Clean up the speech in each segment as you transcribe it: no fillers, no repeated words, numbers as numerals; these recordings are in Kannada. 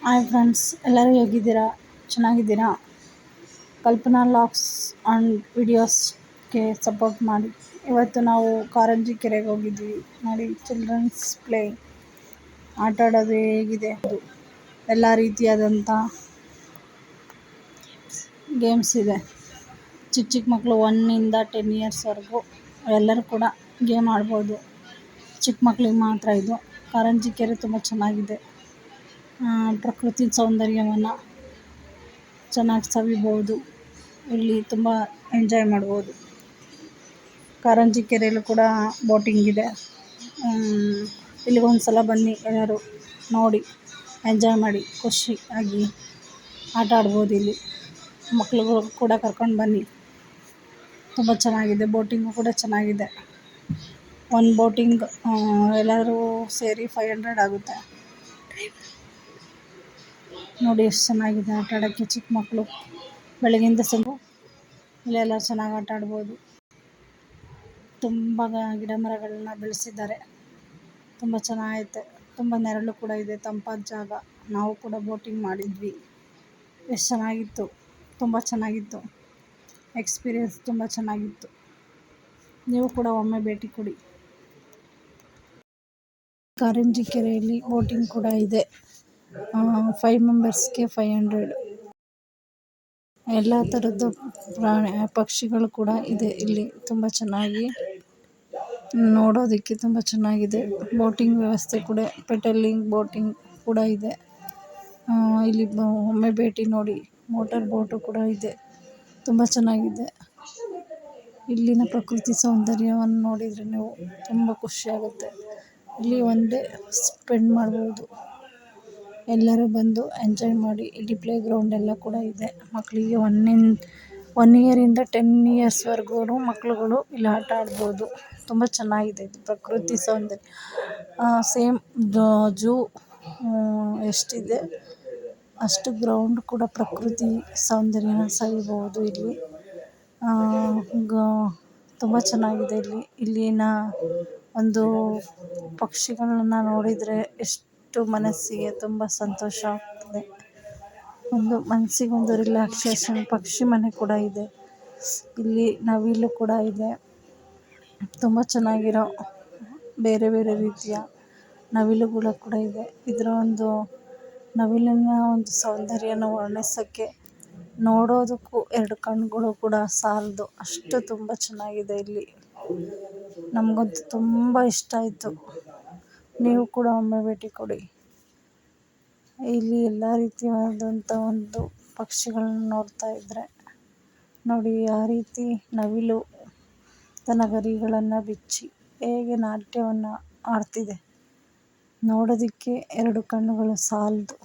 ಹಾಯ್ ಫ್ರೆಂಡ್ಸ್, ಎಲ್ಲರೂ ಹೇಗಿದ್ದೀರಾ? ಚೆನ್ನಾಗಿದ್ದೀರಾ? ಕಲ್ಪನಾ ಲಾಗ್ಸ್ ಆ್ಯಂಡ್ ವಿಡಿಯೋಸ್ಗೆ ಸಪೋರ್ಟ್ ಮಾಡಿ. ಇವತ್ತು ನಾವು ಕಾರಂಜಿ ಕೆರೆಗೆ ಹೋಗಿದ್ವಿ. ನೋಡಿ, ಚಿಲ್ಡ್ರನ್ಸ್ ಪ್ಲೇ ಆಟ ಆಡೋದು ಹೇಗಿದೆ. ಅದು ಎಲ್ಲ ರೀತಿಯಾದಂಥ ಗೇಮ್ಸ್ ಇದೆ. ಚಿಕ್ಕ ಚಿಕ್ಕ ಮಕ್ಕಳು 1 ಇಂದ 10 ಇಯರ್ಸ್ವರೆಗೂ ಎಲ್ಲರೂ ಕೂಡ ಗೇಮ್ ಆಡ್ಬೋದು. ಚಿಕ್ಕ ಮಕ್ಕಳಿಗೆ ಮಾತ್ರ ಇದು. ಕಾರಂಜಿ ಕೆರೆ ತುಂಬ ಚೆನ್ನಾಗಿದೆ. ಪ್ರಕೃತಿ ಸೌಂದರ್ಯವನ್ನು ಚೆನ್ನಾಗಿ ಸವಿಬೋದು. ಇಲ್ಲಿ ತುಂಬ ಎಂಜಾಯ್ ಮಾಡ್ಬೋದು. ಕಾರಂಜಿ ಕೆರೆಯಲ್ಲೂ ಕೂಡ ಬೋಟಿಂಗ್ ಇದೆ. ಇಲ್ಲಿಗೊಂದು ಸಲ ಬನ್ನಿ, ಎಲ್ಲರೂ ನೋಡಿ ಎಂಜಾಯ್ ಮಾಡಿ, ಖುಷಿಯಾಗಿ ಆಟ ಆಡ್ಬೋದು. ಇಲ್ಲಿ ಮಕ್ಳುಗಳು ಕೂಡ ಕರ್ಕೊಂಡು ಬನ್ನಿ, ತುಂಬ ಚೆನ್ನಾಗಿದೆ. ಬೋಟಿಂಗು ಕೂಡ ಚೆನ್ನಾಗಿದೆ. ಒಂದು ಬೋಟಿಂಗ್ ಎಲ್ಲರೂ ಸೇರಿ 500 ಆಗುತ್ತೆ. ನೋಡಿ ಎಷ್ಟು ಚೆನ್ನಾಗಿದೆ ಆಟ ಆಡೋಕ್ಕೆ. ಚಿಕ್ಕ ಮಕ್ಕಳು ಬೆಳಗಿಂದ ಇಲ್ಲೆಲ್ಲ ಚೆನ್ನಾಗಿ ಆಟ ಆಡ್ಬೋದು. ತುಂಬ ಗಿಡ ಮರಗಳನ್ನ ಬೆಳೆಸಿದ್ದಾರೆ. ತುಂಬ ಚೆನ್ನಾಗೈತೆ. ತುಂಬ ನೆರಳು ಕೂಡ ಇದೆ, ತಂಪಾದ ಜಾಗ. ನಾವು ಕೂಡ ಬೋಟಿಂಗ್ ಮಾಡಿದ್ವಿ. ಎಷ್ಟು ಚೆನ್ನಾಗಿತ್ತು, ತುಂಬ ಚೆನ್ನಾಗಿತ್ತು. ಎಕ್ಸ್ಪೀರಿಯನ್ಸ್ ತುಂಬ ಚೆನ್ನಾಗಿತ್ತು. ನೀವು ಕೂಡ ಒಮ್ಮೆ ಭೇಟಿ ಕೊಡಿ. ಕಾರಂಜಿ ಕೆರೆಯಲ್ಲಿ ಬೋಟಿಂಗ್ ಕೂಡ ಇದೆ. 5 ಮೆಂಬರ್ಸ್ಗೆ 500. ಎಲ್ಲ ಥರದ್ದು ಪಕ್ಷಿಗಳು ಕೂಡ ಇದೆ ಇಲ್ಲಿ. ತುಂಬ ಚೆನ್ನಾಗಿ ನೋಡೋದಕ್ಕೆ ತುಂಬ ಚೆನ್ನಾಗಿದೆ. ಬೋಟಿಂಗ್ ವ್ಯವಸ್ಥೆ ಕೂಡ, ಪೆಡಲಿಂಗ್ ಬೋಟಿಂಗ್ ಕೂಡ ಇದೆ. ಇಲ್ಲಿ ಒಮ್ಮೆ ಭೇಟಿ ನೋಡಿ. ಮೋಟರ್ ಬೋಟು ಕೂಡ ಇದೆ. ತುಂಬ ಚೆನ್ನಾಗಿದೆ. ಇಲ್ಲಿನ ಪ್ರಕೃತಿ ಸೌಂದರ್ಯವನ್ನು ನೋಡಿದರೆ ನೀವು ತುಂಬ ಖುಷಿಯಾಗುತ್ತೆ. ಇಲ್ಲಿ ಒನ್ ಡೇ ಸ್ಪೆಂಡ್ ಮಾಡ್ಬೋದು. ಎಲ್ಲರೂ ಬಂದು ಎಂಜಾಯ್ ಮಾಡಿ. ಇಲ್ಲಿ ಪ್ಲೇ ಗ್ರೌಂಡ್ ಎಲ್ಲ ಕೂಡ ಇದೆ. ಮಕ್ಕಳಿಗೆ 1 ಇಯರಿಂದ 10 ಇಯರ್ಸ್ವರೆಗೂ ಮಕ್ಕಳುಗಳು ಇಲ್ಲಿ ಆಟ ಆಡ್ಬೋದು. ತುಂಬ ಚೆನ್ನಾಗಿದೆ ಇದು ಪ್ರಕೃತಿ ಸೌಂದರ್ಯ. ಸೇಮ್ ಜೂ ಎಷ್ಟಿದೆ ಅಷ್ಟು ಗ್ರೌಂಡ್ ಕೂಡ ಪ್ರಕೃತಿ ಸೌಂದರ್ಯನ ಸವಿಬೋದು ಇಲ್ಲಿ. ತುಂಬ ಚೆನ್ನಾಗಿದೆ. ಇಲ್ಲಿನ ಒಂದು ಪಕ್ಷಿಗಳನ್ನ ನೋಡಿದರೆ ಎಷ್ಟು ಮನಸ್ಸಿಗೆ ತುಂಬ ಸಂತೋಷ ಆಗ್ತದೆ. ಮನಸ್ಸಿಗೊಂದು ರಿಲ್ಯಾಕ್ಸೇಷನ್. ಪಕ್ಷಿ ಮನೆ ಕೂಡ ಇದೆ ಇಲ್ಲಿ. ನವಿಲು ಕೂಡ ಇದೆ. ತುಂಬ ಚೆನ್ನಾಗಿರೋ ಬೇರೆ ಬೇರೆ ರೀತಿಯ ನವಿಲುಗಳು ಕೂಡ ಇದೆ. ಇದರ ನವಿಲಿನ ಒಂದು ಸೌಂದರ್ಯನ ವರ್ಣಿಸೋಕ್ಕೆ ನೋಡೋದಕ್ಕೂ 2 ಕಣ್ಣುಗಳು ಕೂಡ ಸಾಲದು, ಅಷ್ಟು ತುಂಬ ಚೆನ್ನಾಗಿದೆ ಇಲ್ಲಿ. ನಮಗಂತೂ ತುಂಬ ಇಷ್ಟ ಆಯಿತು. ನೀವು ಕೂಡ ಒಮ್ಮೆ ಭೇಟಿ ಕೊಡಿ. ಇಲ್ಲಿ ಎಲ್ಲ ರೀತಿಯಾದಂಥ ಒಂದು ಪಕ್ಷಿಗಳನ್ನ ನೋಡ್ತಾ ಇದ್ದರೆ ನೋಡಿ, ಆ ರೀತಿ ನವಿಲು ತನ್ನ ಗರಿಗಳನ್ನು ಬಿಚ್ಚಿ ಹೇಗೆ ನಾಟ್ಯವನ್ನು ಆಡ್ತಿದೆ. ನೋಡೋದಕ್ಕೆ 2 ಕಣ್ಣುಗಳು ಸಾಲದು,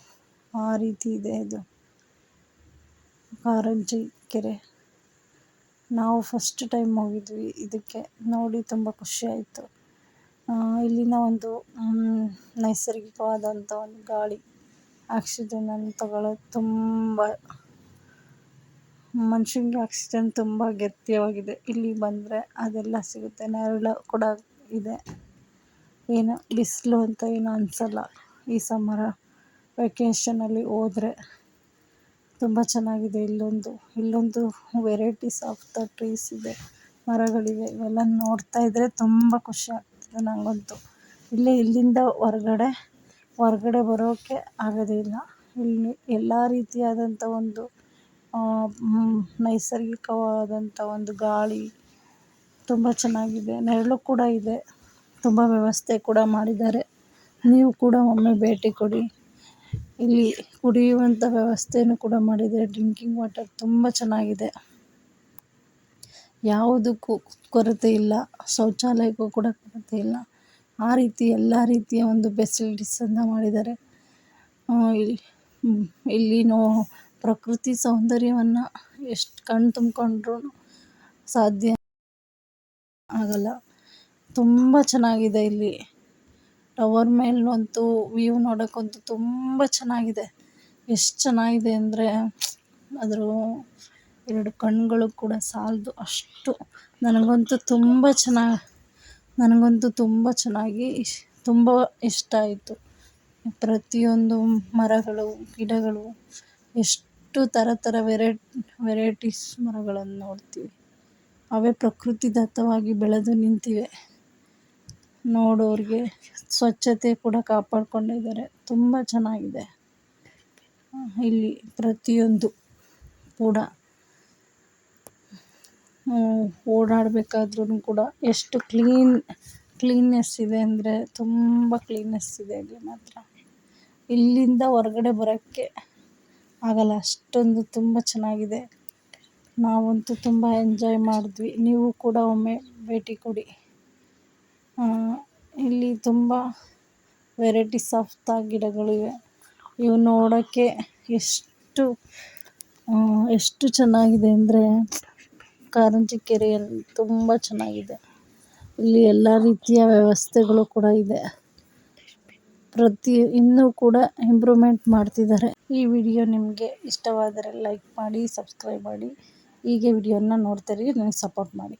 ಆ ರೀತಿ ಇದೆ ಇದು ಕಾರಂಜಿ ಕೆರೆ. ನಾವು ಫಸ್ಟ್ ಟೈಮ್ ಹೋಗಿದ್ವಿ ಇದಕ್ಕೆ. ನೋಡಿ ತುಂಬ ಖುಷಿಯಾಯಿತು. ಇಲ್ಲಿನ ಒಂದು ನೈಸರ್ಗಿಕವಾದಂಥ ಒಂದು ಗಾಳಿ, ಆಕ್ಸಿಜನನ್ನು ತಗೊಳ್ಳೋದು ತುಂಬ ಮನುಷ್ಯನಿಗೆ ಆಕ್ಸಿಜನ್ ತುಂಬ ಅಗತ್ಯವಾಗಿದೆ. ಇಲ್ಲಿ ಬಂದರೆ ಅದೆಲ್ಲ ಸಿಗುತ್ತೆ. ನೆರಳು ಕೂಡ ಇದೆ. ಏನು ಬಿಸಿಲು ಅಂತ ಏನು ಅನಿಸಲ್ಲ. ಈ ಸಮ್ಮರ್ ವೆಕೇಷನಲ್ಲಿ ಹೋದರೆ ತುಂಬ ಚೆನ್ನಾಗಿದೆ. ಇಲ್ಲೊಂದು ವೆರೈಟೀಸ್ ಆಫ್ ದ ಟ್ರೀಸ್ ಇದೆ, ಮರಗಳಿವೆ. ಇವೆಲ್ಲ ನೋಡ್ತಾ ಇದ್ದರೆ ತುಂಬ ಖುಷಿ ಆಗ್ತದೆ ನನಗಂತೂ. ಇಲ್ಲಿಂದ ಹೊರಗಡೆ ಬರೋಕ್ಕೆ ಆಗೋದೇ ಇಲ್ಲ. ಇಲ್ಲಿ ಎಲ್ಲ ರೀತಿಯಾದಂಥ ಒಂದು ನೈಸರ್ಗಿಕವಾದಂಥ ಒಂದು ಗಾಳಿ ತುಂಬ ಚೆನ್ನಾಗಿದೆ. ನೆರಳು ಕೂಡ ಇದೆ. ತುಂಬ ವ್ಯವಸ್ಥೆ ಕೂಡ ಮಾಡಿದ್ದಾರೆ. ನೀವು ಕೂಡ ಒಮ್ಮೆ ಭೇಟಿ ಕೊಡಿ. ಇಲ್ಲಿ ಕುಡಿಯುವಂಥ ವ್ಯವಸ್ಥೆಯನ್ನು ಕೂಡ ಮಾಡಿದ್ದಾರೆ. ಡ್ರಿಂಕಿಂಗ್ ವಾಟರ್ ತುಂಬ ಚೆನ್ನಾಗಿದೆ. ಯಾವುದಕ್ಕೂ ಕೊರತೆ ಇಲ್ಲ. ಶೌಚಾಲಯಕ್ಕೂ ಕೂಡ ಕೊರತೆ ಇಲ್ಲ. ಆ ರೀತಿ ಎಲ್ಲ ರೀತಿಯ ಒಂದು ಫೆಸಿಲಿಟೀಸನ್ನು ಮಾಡಿದ್ದಾರೆ. ಇಲ್ಲಿ ಪ್ರಕೃತಿ ಸೌಂದರ್ಯವನ್ನು ಎಷ್ಟು ಕಣ್ಣು ತುಂಬಿಕೊಂಡ್ರೂ ಸಾಧ್ಯ ಆಗಲ್ಲ. ತುಂಬ ಚೆನ್ನಾಗಿದೆ ಇಲ್ಲಿ. ಟವರ್ ಮೇಲಂತೂ ವ್ಯೂ ನೋಡೋಕ್ಕಂತೂ ತುಂಬ ಚೆನ್ನಾಗಿದೆ. ಎಷ್ಟು ಚೆನ್ನಾಗಿದೆ ಅಂದರೆ ಅದರ 2 ಕಣ್ಣುಗಳು ಕೂಡ ಸಾಲದು, ಅಷ್ಟು. ನನಗಂತೂ ತುಂಬ ಚೆನ್ನಾಗಿ ತುಂಬ ಇಷ್ಟ ಆಯಿತು. ಪ್ರತಿಯೊಂದು ಮರಗಳು, ಗಿಡಗಳು, ಎಷ್ಟು ಥರ ವೆರೈಟೀಸ್ ಮರಗಳನ್ನು ನೋಡ್ತೀವಿ. ಅವೇ ಪ್ರಕೃತಿದತ್ತವಾಗಿ ಬೆಳೆದು ನಿಂತಿವೆ. ನೋಡೋರಿಗೆ ಸ್ವಚ್ಛತೆ ಕೂಡ ಕಾಪಾಡ್ಕೊಂಡಿದ್ದಾರೆ. ತುಂಬ ಚೆನ್ನಾಗಿದೆ. ಇಲ್ಲಿ ಪ್ರತಿಯೊಂದು ಕೂಡ ಓಡಾಡಬೇಕಾದ್ರೂ ಕೂಡ ಎಷ್ಟು ಕ್ಲೀನ್ನೆಸ್ ಇದೆ ಅಂದರೆ ತುಂಬ ಕ್ಲೀನ್ನೆಸ್ ಇದೆ ಇಲ್ಲಿ ಮಾತ್ರ. ಇಲ್ಲಿಂದ ಹೊರಗಡೆ ಬರೋಕ್ಕೆ ಆಗಲ್ಲ, ಅಷ್ಟೊಂದು ತುಂಬ ಚೆನ್ನಾಗಿದೆ. ನಾವಂತೂ ತುಂಬ ಎಂಜಾಯ್ ಮಾಡಿದ್ವಿ. ನೀವು ಕೂಡ ಒಮ್ಮೆ ಭೇಟಿ ಕೊಡಿ. ಇಲ್ಲಿ ತುಂಬ ವೆರೈಟೀಸ್ ಆಫ್ ಗಿಡಗಳಿವೆ. ಇವು ನೋಡೋಕ್ಕೆ ಎಷ್ಟು ಚೆನ್ನಾಗಿದೆ ಅಂದರೆ ಕಾರಂಜಿ ಕೆರೆಯಲ್ಲಿ ತುಂಬ ಚೆನ್ನಾಗಿದೆ. ಇಲ್ಲಿ ಎಲ್ಲ ರೀತಿಯ ವ್ಯವಸ್ಥೆಗಳು ಕೂಡ ಇದೆ. ಇನ್ನೂ ಕೂಡ ಇಂಪ್ರೂವ್ಮೆಂಟ್ ಮಾಡ್ತಿದ್ದಾರೆ. ಈ ವಿಡಿಯೋ ನಿಮಗೆ ಇಷ್ಟವಾದರೆ ಲೈಕ್ ಮಾಡಿ, ಸಬ್ಸ್ಕ್ರೈಬ್ ಮಾಡಿ. ಹೀಗೆ ವಿಡಿಯೋನ ನೋಡ್ತಾ ಇರಿ, ನನಗೆ ಸಪೋರ್ಟ್ ಮಾಡಿ.